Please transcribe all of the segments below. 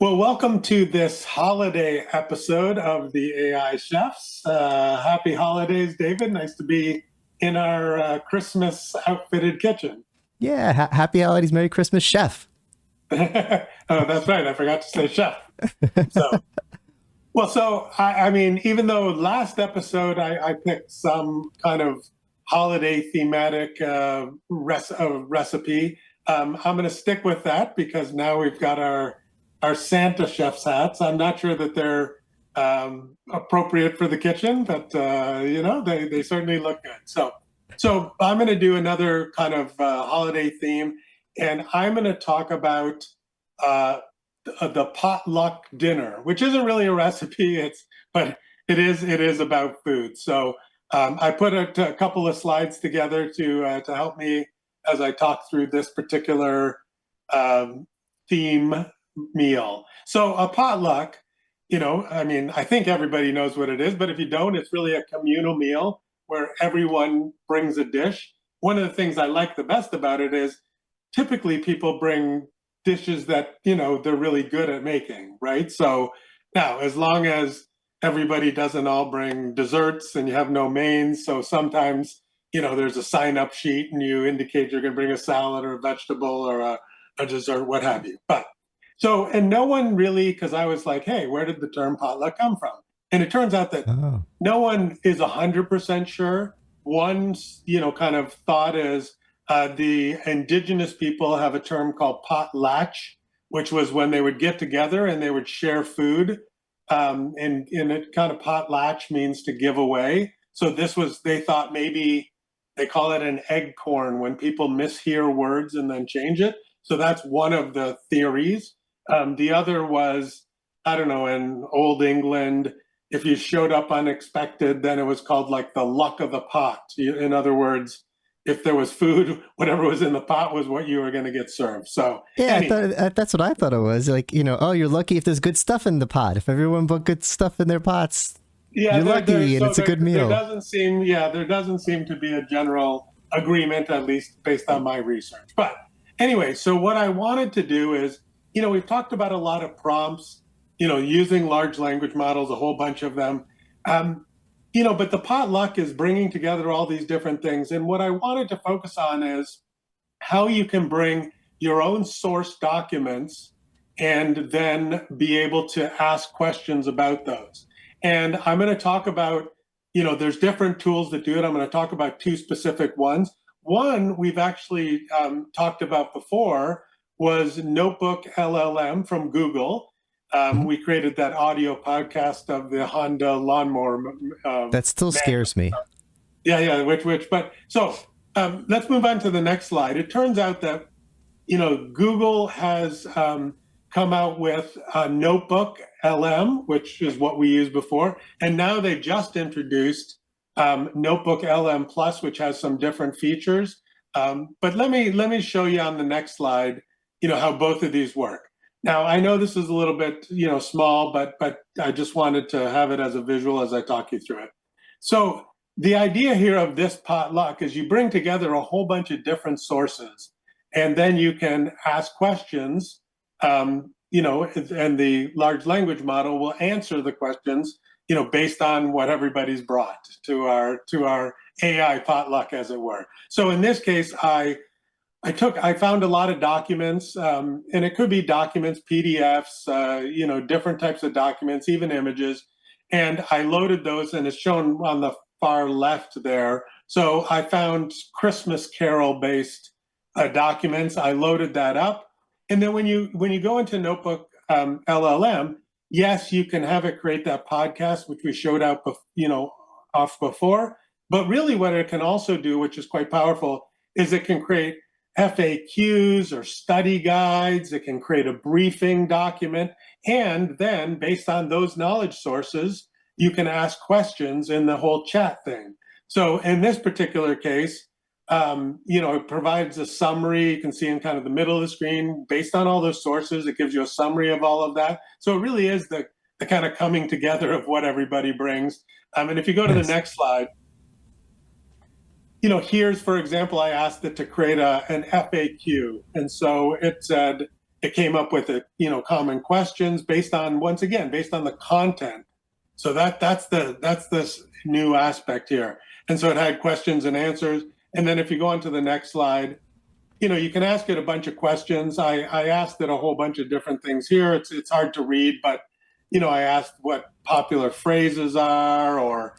Well, welcome to this holiday episode of the AI Chefs. Happy holidays, David. Nice to be in our Christmas outfitted kitchen. Yeah, happy holidays, Merry Christmas, Chef. Oh, that's right. I forgot to say chef. So, well, even though last episode I picked some kind of holiday thematic recipe, I'm going to stick with that because now we've got our Santa chef's hats. I'm not sure that they're appropriate for the kitchen, but they certainly look good. So I'm going to do another kind of holiday theme, and I'm going to talk about uh, the potluck dinner, which isn't really a recipe. But it is about food. So I put a couple of slides together to help me as I talk through this particular theme meal. So a potluck, I think everybody knows what it is, but if you don't, it's really a communal meal where everyone brings a dish. One of the things I like the best about it is typically people bring dishes that, they're really good at making, right? So now, as long as everybody doesn't all bring desserts and you have no mains, so sometimes, there's a sign up sheet and you indicate you're going to bring a salad or a vegetable or a dessert, what have you. And no one really, because I was like, hey, where did the term potluck come from? And it turns out that Oh, no one is 100% sure. One, kind of thought is the indigenous people have a term called potlatch, which was when they would get together and they would share food. And it kind of potlatch means to give away. So they thought maybe they call it an egg corn when people mishear words and then change it. So that's one of the theories. The other was, I don't know, in Old England, if you showed up unexpected, then it was called like the luck of the pot. In other words, if there was food, whatever was in the pot was what you were going to get served. So yeah, I anyway, thought that's what I thought it was. Like, oh, you're lucky if there's good stuff in the pot. If everyone put good stuff in their pots, yeah, you're lucky and so it's a good meal. there doesn't seem to be a general agreement, at least based on my research. But anyway, so what I wanted to do is, we've talked about a lot of prompts, using large language models, a whole bunch of them. Um, but the potluck is bringing together all these different things. And what I wanted to focus on is how you can bring your own source documents and then be able to ask questions about those. And I'm going to talk about, there's different tools that do it. I'm going to talk about two specific ones. One we've actually talked about before was Notebook LLM from Google. Mhm. We created that audio podcast of the Honda lawnmower That still manual. scares me. Yeah, but so let's move on to the next slide. It turns out that, Google has come out with a Notebook LM, which is what we used before. And now they just introduced Notebook LM Plus, which has some different features. But let me show you on the next slide, how both of these work. Now, I know this is a little bit, small, but I just wanted to have it as a visual as I talk you through it. So the idea here of this potluck is you bring together a whole bunch of different sources, and then you can ask questions, and the large language model will answer the questions, based on what everybody's brought to our AI potluck, as it were. So in this case, I found a lot of documents, and it could be documents, PDFs, different types of documents, even images. And I loaded those, and it's shown on the far left there. So I found Christmas Carol based documents. I loaded that up, and then when you go into Notebook LLM, yes, you can have it create that podcast, which we showed off before. But really, what it can also do, which is quite powerful, is it can create FAQs or study guides. It can create a briefing document. And then, based on those knowledge sources, you can ask questions in the whole chat thing. So, in this particular case, it provides a summary. You can see in kind of the middle of the screen, based on all those sources, it gives you a summary of all of that. So, it really is the kind of coming together of what everybody brings. And if you go to the Nice. next slide, here's, for example, I asked it to create an FAQ. And so it said, it came up with common questions based on, once again, based on the content. So that's this new aspect here. And so it had questions and answers. And then if you go on to the next slide, you can ask it a bunch of questions. I asked it a whole bunch of different things here. It's hard to read, but I asked what popular phrases are, or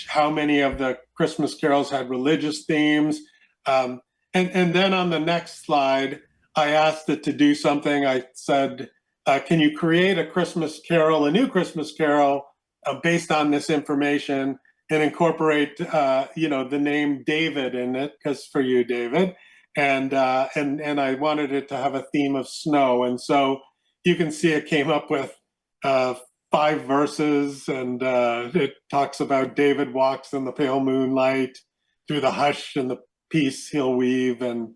how many of the Christmas carols had religious themes. And then on the next slide, I asked it to do something. I said, can you create a new Christmas carol based on this information, and incorporate, the name David in it, because for you, David. And I wanted it to have a theme of snow. And so you can see it came up with 5 verses, and it talks about David walks in the pale moonlight through the hush and the peace he'll weave, and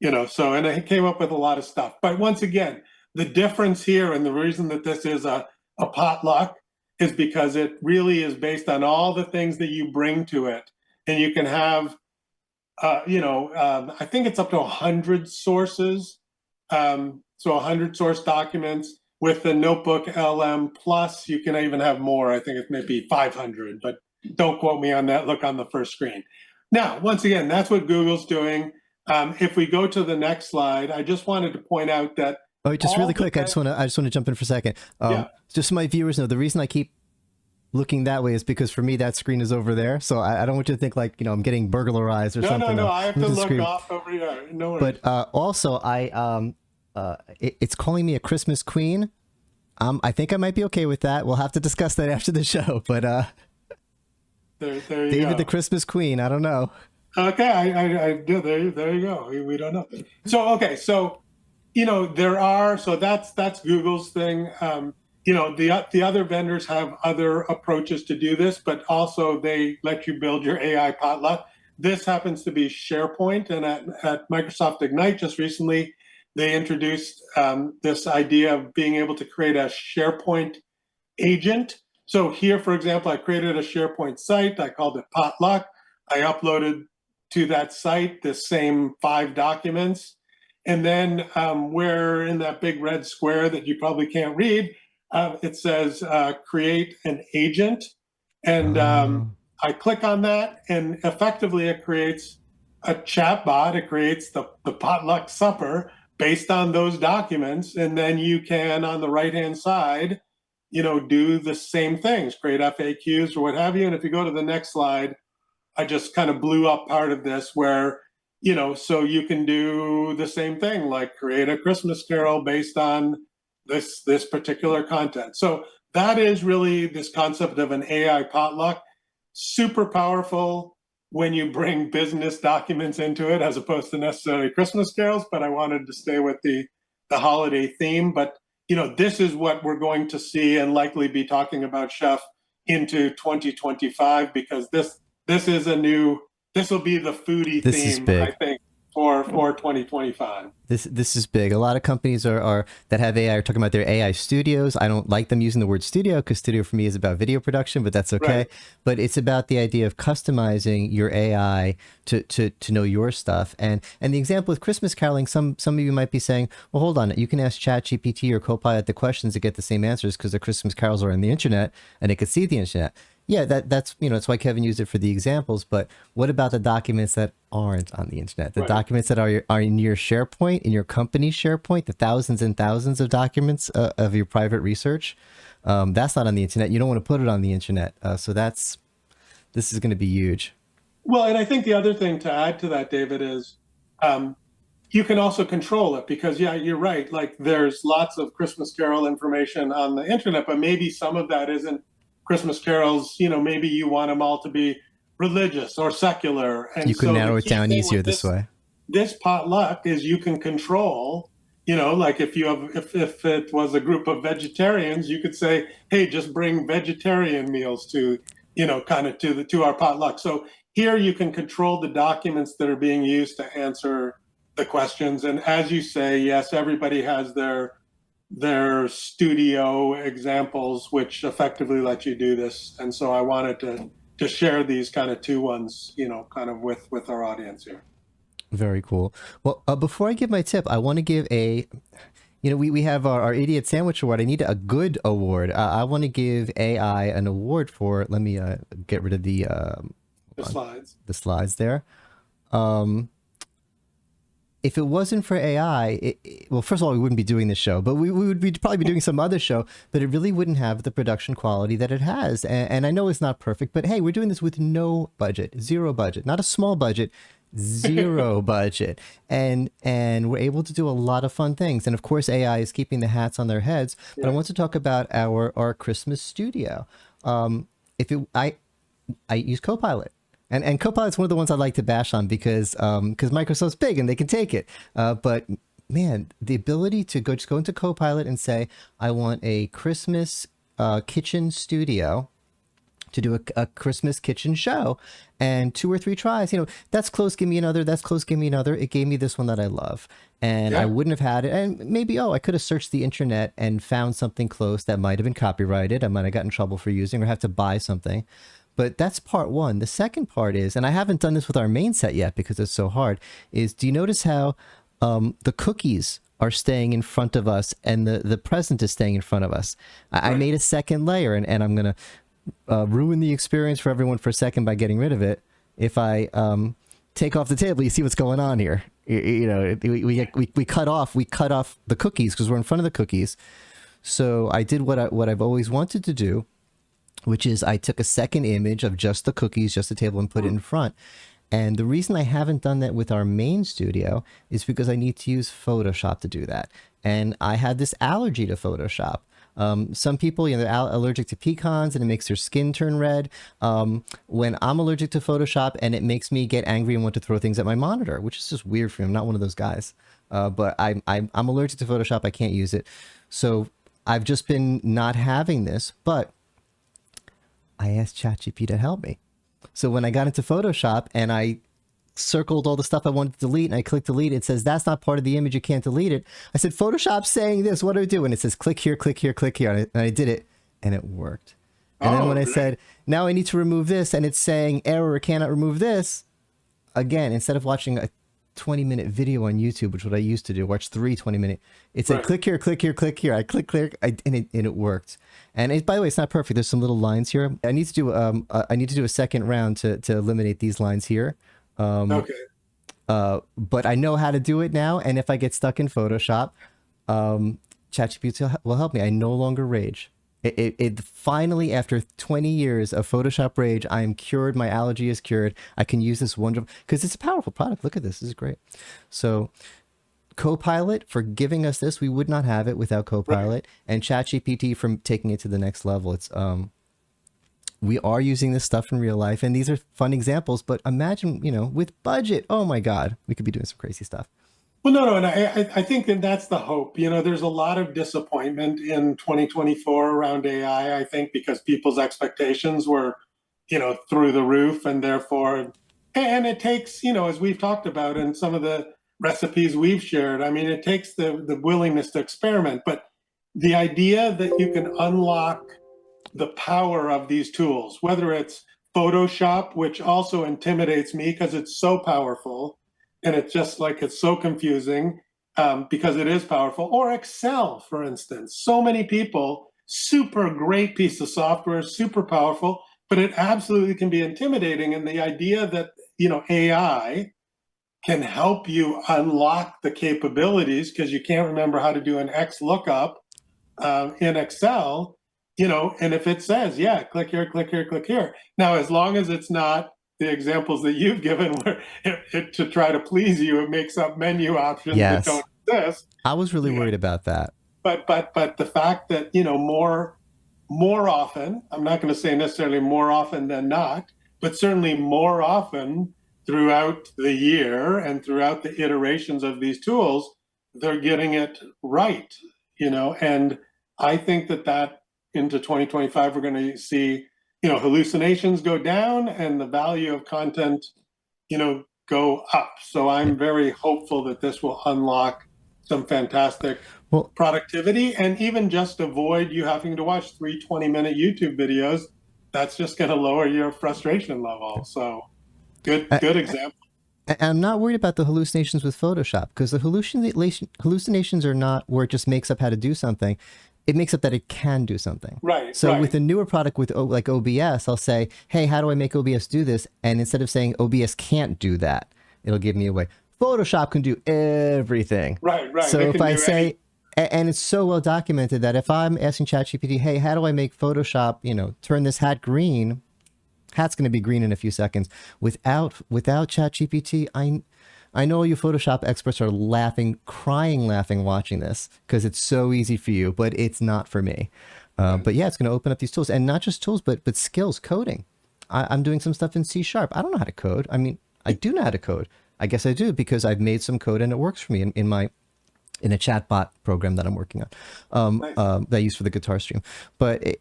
and it came up with a lot of stuff. But once again, the difference here, and the reason that this is a potluck, is because it really is based on all the things that you bring to it, and you can have I think it's up to 100 sources. So 100 source documents. With the Notebook LM Plus, you can even have more. I think it's maybe 500, but don't quote me on that. Look on the first screen. Now, once again, that's what Google's doing. If we go to the next slide, I just wanted to point out that. Oh, just really quick, I just want to jump in for a second. Just so my viewers know, the reason I keep looking that way is because for me that screen is over there, so I don't want you to think like I'm getting burglarized or something. No, I have to look off over here. No worries. But also, it's calling me a Christmas queen. I think I might be okay with that. We'll have to discuss that after the show. But there you David go. the Christmas queen. I don't know. Okay, I do. There you go. We don't know. So okay, so that's Google's thing. The other vendors have other approaches to do this, but also they let you build your AI potluck. This happens to be SharePoint, and at Microsoft Ignite just recently, they introduced this idea of being able to create a SharePoint agent. So here, for example, I created a SharePoint site. I called it Potluck. I uploaded to that site the same 5 documents. And then where in that big red square that you probably can't read, it says create an agent. And I click on that, and effectively it creates a chat bot. It creates the potluck supper based on those documents. And then you can, on the right-hand side, do the same things, create FAQs or what have you. And if you go to the next slide, I just kind of blew up part of this where, so you can do the same thing, like create a Christmas carol based on this particular content. So that is really this concept of an AI potluck. Super powerful when you bring business documents into it, as opposed to necessarily Christmas carols. But I wanted to stay with the holiday theme. But this is what we're going to see and likely be talking about, Chef, into 2025, because this will be the foodie theme, I think, for 2025. This is big. A lot of companies are that have AI are talking about their AI studios. I don't like them using the word studio, because studio for me is about video production, but that's okay. Right. But it's about the idea of customizing your AI to know your stuff. And the example with Christmas caroling, some of you might be saying, well, hold on, you can ask ChatGPT or Copilot the questions to get the same answers because the Christmas carols are on the internet and it could see the internet. Yeah, that's that's why Kevin used it for the examples. But what about the documents that aren't on the internet? The documents that are in your SharePoint, in your company's SharePoint, the thousands and thousands of documents of your private research, that's not on the internet. You don't want to put it on the internet. So this is going to be huge. Well, and I think the other thing to add to that, David, is you can also control it, because you're right. Like there's lots of Christmas Carol information on the internet, but maybe some of that isn't Christmas carols. Maybe you want them all to be religious or secular, and you can narrow it down easier this way. This potluck is you can control. Like if it was a group of vegetarians, you could say, hey, just bring vegetarian meals to to our potluck. So here you can control the documents that are being used to answer the questions. And as you say, yes, everybody has their studio examples, which effectively let you do this. And so I wanted to share these kind of 2 ones, kind of with our audience here. Very cool. Well, before I give my tip, I want to give You know, we have our idiot sandwich award. I need a good award. I want to give AI an award for. Let me get rid of The slides. the slides there. If it wasn't for AI, well, first of all, we wouldn't be doing this show, but we would probably be doing some other show, but it really wouldn't have the production quality that it has. And I know it's not perfect, but hey, we're doing this with no budget, zero budget, not a small budget, zero budget. And we're able to do a lot of fun things. And of course, AI is keeping the hats on their heads, but I want to talk about our Christmas studio. I use Copilot. And Copilot's one of the ones I like to bash on because Microsoft's big and they can take it. But man, the ability to just go into Copilot and say, I want a Christmas kitchen studio to do a Christmas kitchen show, and 2 or 3 tries, that's close, give me another, that's close, give me another. It gave me this one that I love. And I wouldn't have had it. And maybe, I could have searched the internet and found something close that might have been copyrighted. I might have gotten in trouble for using or have to buy something. But that's part one. The second part is, and I haven't done this with our main set yet because it's so hard, is do you notice how the cookies are staying in front of us and the present is staying in front of us? I made a second layer, and I'm going to ruin the experience for everyone for a second by getting rid of it. If I take off the table, you see what's going on here. We cut off the cookies because we're in front of the cookies. So I did what I've always wanted to do, which is I took a second image of just the cookies, just the table, and put it in front. And the reason I haven't done that with our main studio is because I need to use Photoshop to do that. And I have this allergy to Photoshop. Some people, they're allergic to pecans and it makes their skin turn red. When I'm allergic to Photoshop, and it makes me get angry and want to throw things at my monitor, which is just weird for me. I'm not one of those guys. But I'm allergic to Photoshop. I can't use it. So I've just been not having this, but I asked ChatGPT to help me. So when I got into Photoshop and I circled all the stuff I wanted to delete and I clicked delete, it says, that's not part of the image, you can't delete it. I said, Photoshop's saying this, what do I do? And it says, click here, click here, click here. And I did it and it worked. And then when I said, now I need to remove this, and it's saying error, cannot remove this. Again, instead of watching a 20-minute video on YouTube, which is what I used to do, watch 3 20-minute. It said, click here, click here, click here. I click, and it worked. And by the way, it's not perfect. There's some little lines here. I need to do a second round to eliminate these lines here. But I know how to do it now. And if I get stuck in Photoshop, ChatGPT will help me. I no longer rage. It finally, after 20 years of Photoshop rage, I am cured. My allergy is cured. I can use this wonderful, because it's a powerful product. Look at this. This is great. So Copilot for giving us this, we would not have it without Copilot, and ChatGPT from taking it to the next level. It's we are using this stuff in real life, and these are fun examples, but imagine, with budget, oh my God, we could be doing some crazy stuff. Well, no, and I think that that's the hope. There's a lot of disappointment in 2024 around AI, I think, because people's expectations were, through the roof, and therefore, and it takes, as we've talked about in some of the recipes we've shared, I mean, it takes the willingness to experiment, but the idea that you can unlock the power of these tools, whether it's Photoshop, which also intimidates me because it's so powerful, and it's just like, it's so confusing because it is powerful, or Excel, for instance. So many people, super great piece of software, super powerful, but it absolutely can be intimidating. And the idea that, AI can help you unlock the capabilities because you can't remember how to do an X lookup in Excel, and if it says, yeah, click here, click here, click here. Now, as long as it's not the examples that you've given where to try to please you, it makes up menu options that don't exist. I was really worried about that. But the fact that, more often, I'm not going to say necessarily more often than not, but certainly more often throughout the year and throughout the iterations of these tools, they're getting it right, and I think that into 2025, we're going to see, hallucinations go down and the value of content, go up. So I'm very hopeful that this will unlock some fantastic productivity, and even just avoid you having to watch 3 20-minute YouTube videos. That's just going to lower your frustration level. So good example. And I'm not worried about the hallucinations with Photoshop, because the hallucinations are not where it just makes up how to do something. It makes up that it can do something. Right, So with a newer product with like OBS, I'll say, hey, how do I make OBS do this? And instead of saying OBS can't do that, it'll give me a way. Photoshop can do everything. Right. So It if can I do say, any. and it's so well documented that if I'm asking ChatGPT, hey, how do I make Photoshop, turn this hat green? Hat's going to be green in a few seconds. Without ChatGPT, I know you Photoshop experts are laughing, crying, laughing, watching this because it's so easy for you, but it's not for me. But yeah, it's going to open up these tools, and not just tools, but skills, coding. I'm doing some stuff in C#. I don't know how to code. I mean, I do know how to code. I guess I do because I've made some code and it works for me in a chatbot program that I'm working on, Nice. that I use for the guitar stream. But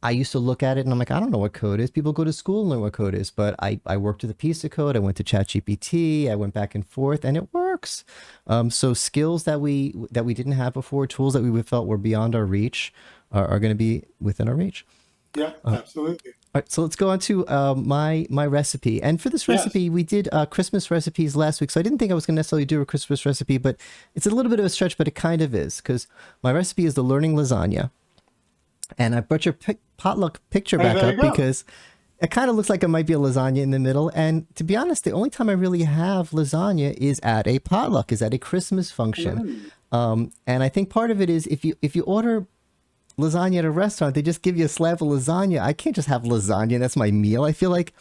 I used to look at it and I'm like, I don't know what code is. People go to school and learn what code is, but I worked with a piece of code. I went to ChatGPT. I went back and forth, and it works. So skills that we didn't have before, tools that we felt were beyond our reach, are going to be within our reach. Yeah, absolutely. All right, so let's go on to my recipe. And for this Yes. recipe, we did Christmas recipes last week. So I didn't think I was going to necessarily do a Christmas recipe, but it's a little bit of a stretch, but it kind of is, because my recipe is the learning lasagna. And I brought your potluck picture back there up you go. because it kind of looks like it might be a lasagna in the middle. And to be honest, the only time I really have lasagna is at a potluck, is at a Christmas function. And I think part of it is if you order lasagna at a restaurant, they just give you a slab of lasagna. I can't just have lasagna. That's my meal. I feel like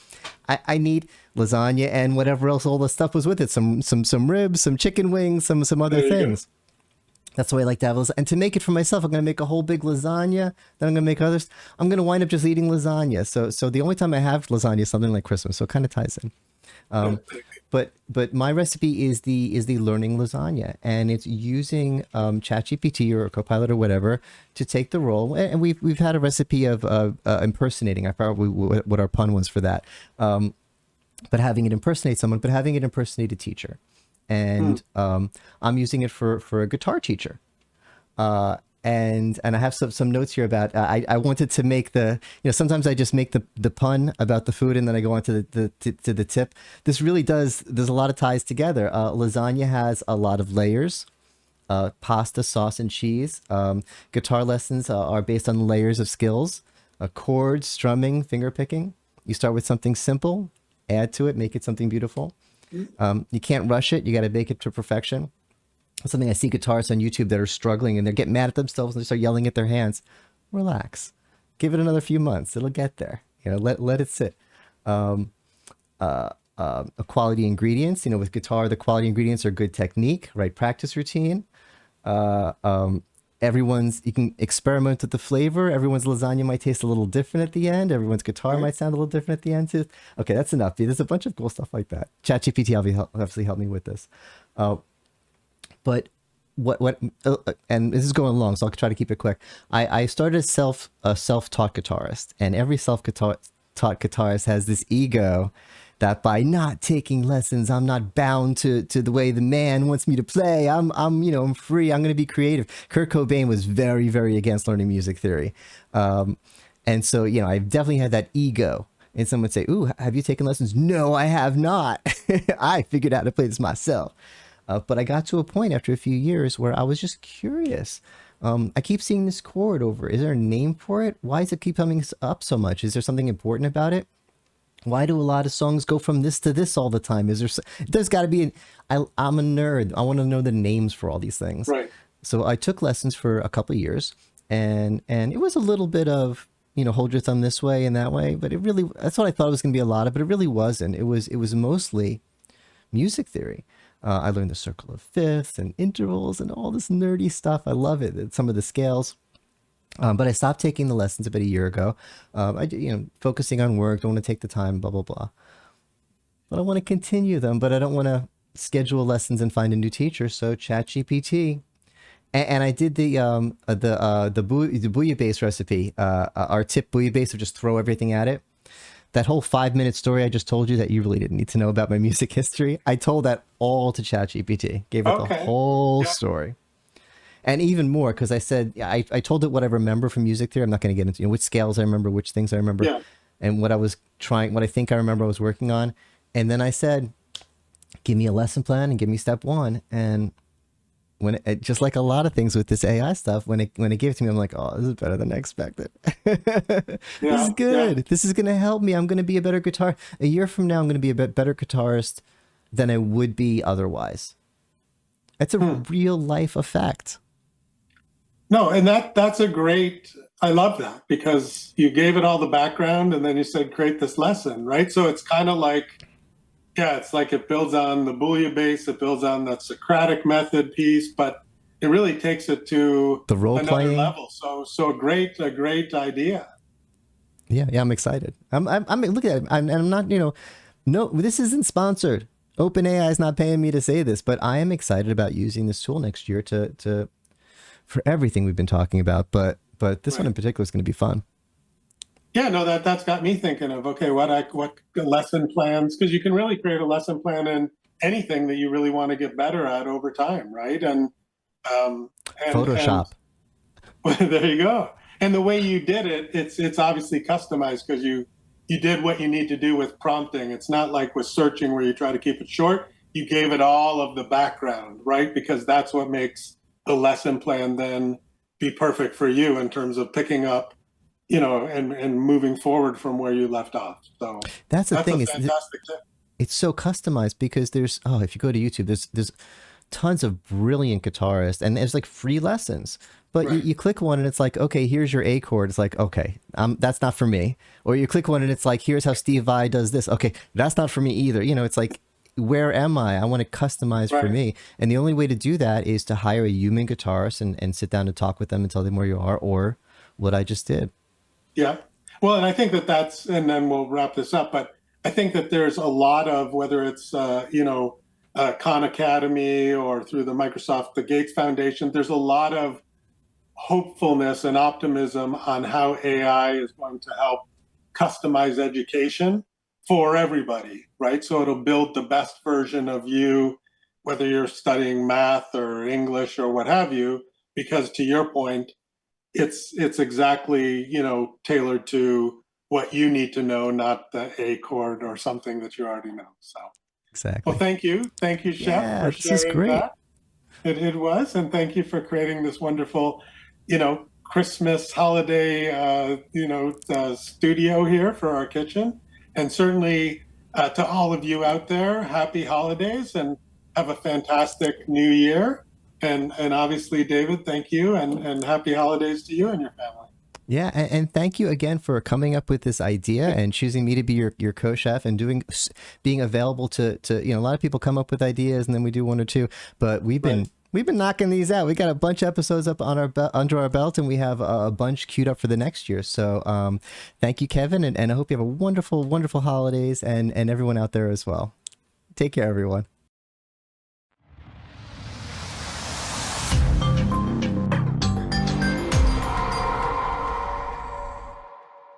I need lasagna and whatever else all the stuff was with it. Some ribs, some chicken wings, some other There you go. things. That's the way I like to have lasagna. And to make it for myself, I'm going to make a whole big lasagna. Then I'm going to make others. I'm going to wind up just eating lasagna. So the only time I have lasagna is something like Christmas. So it kind of ties in. But my recipe is the learning lasagna, and it's using ChatGPT or Copilot or whatever to take the role. And we've had a recipe of impersonating. I forgot what our pun was for that. But having it impersonate someone, but having it impersonate a teacher. And I'm using it for a guitar teacher. And I have some notes here about I wanted to make sometimes I just make the pun about the food and then I go on to the tip. This really there's a lot of ties together. Lasagna has a lot of layers. Pasta, sauce, and cheese. Guitar lessons are based on layers of skills. Chords, strumming, finger picking. You start with something simple, add to it, make it something beautiful. You can't rush it. You got to make it to perfection. Something I see guitarists on YouTube that are struggling and they're getting mad at themselves and they start yelling at their hands. Relax. Give it another few months. It'll get there. Let it sit. Quality ingredients. With guitar, the quality ingredients are good technique, right practice routine. You can experiment with the flavor. Everyone's lasagna might taste a little different at the end. Everyone's guitar might sound a little different at the end too. Okay, that's enough. There's a bunch of cool stuff like that. ChatGPT obviously helped me with this. But and this is going long, so I'll try to keep it quick. I started a self-taught guitarist, and every self-taught guitarist has this ego that by not taking lessons, I'm not bound to the way the man wants me to play. I'm free. I'm going to be creative. Kurt Cobain was very, very against learning music theory. And so, I've definitely had that ego. And someone would say, ooh, have you taken lessons? No, I have not. I figured out how to play this myself. But I got to a point after a few years where I was just curious. I keep seeing this chord over. Is there a name for it? Why does it keep coming up so much? Is there something important about it? Why do a lot of songs go from this to this all the time? There's got to be I'm a nerd. I want to know the names for all these things. Right. So I took lessons for a couple of years, and it was a little bit of, hold your thumb this way and that way, but that's what I thought it was going to be a lot of, but it really wasn't. It was mostly music theory. I learned the circle of fifths and intervals and all this nerdy stuff. I love it. Some of the scales. But I stopped taking the lessons about a year ago. Focusing on work, don't want to take the time, blah, blah, blah. But I want to continue them, but I don't want to schedule lessons and find a new teacher. So ChatGPT, and I did the bouillabaisse recipe, our tip bouillabaisse of just throw everything at it. That whole 5-minute story I just told you that you really didn't need to know about my music history, I told that all to ChatGPT, gave it the whole story. And even more, because I said, I told it what I remember from music theory. I'm not going to get into which scales I remember, which things I remember, and what I think I remember I was working on. And then I said, give me a lesson plan and give me step one. And when just like a lot of things with this AI stuff, when it gave it to me, I'm like, oh, this is better than I expected. This is Yeah, yeah. good. This is gonna help me. I'm gonna be a better guitar. A year from now, I'm gonna be a better guitarist than I would be otherwise. It's a Hmm. real life effect. No, and that's a great. I love that because you gave it all the background and then you said create this lesson, right? So it's kind of like, yeah, it's like it builds on the base, it builds on that Socratic method piece, but it really takes it to The role another playing. level. So a great idea. Yeah, yeah, I'm excited. I'm look at it. I'm not, no, this isn't sponsored. OpenAI is not paying me to say this, but I am excited about using this tool next year to for everything we've been talking about. But this one in Right. particular is going to be fun. Yeah, no, that's got me thinking of, okay, what lesson plans, because you can really create a lesson plan in anything that you really want to get better at over time, right? Um and Photoshop. there you go. And the way you did it, it's obviously customized because you did what you need to do with prompting. It's not like with searching where you try to keep it short. You gave it all of the background, right? Because that's what makes the lesson plan then be perfect for you in terms of picking up, and moving forward from where you left off. So That's the that's a thing is fantastic tip. it's so customized because there's if you go to YouTube, there's tons of brilliant guitarists and there's like free lessons. But Right. you click one and it's like, okay, here's your A chord. It's like, okay, that's not for me. Or you click one and it's like, here's how Steve Vai does this. Okay, that's not for me either. It's like, where am I? I want to customize for Right. me. And the only way to do that is to hire a human guitarist and sit down and talk with them and tell them where you are, or what I just did. Yeah. Well, and I think and then we'll wrap this up, but I think that there's a lot of, whether it's, Khan Academy or through the Gates Foundation, there's a lot of hopefulness and optimism on how AI is going to help customize education for everybody, right? So it'll build the best version of you, whether you're studying math or English or what have you, because to your point, it's exactly, tailored to what you need to know, not the A chord or something that you already know. So, well, Exactly. thank you, Chef, Yeah, for this is sharing great. that. It was, and thank you for creating this wonderful, Christmas holiday, studio here for our kitchen. And certainly to all of you out there, happy holidays and have a fantastic new year. And obviously, David, thank you and happy holidays to you and your family. Yeah, and thank you again for coming up with this idea and choosing me to be your co-chef and being available to a lot of people come up with ideas and then we do one or two, but Right. we've been knocking these out. We got a bunch of episodes up on under our belt, and we have a bunch queued up for the next year. So thank you, Kevin, and I hope you have a wonderful holidays and everyone out there as well. Take care, everyone.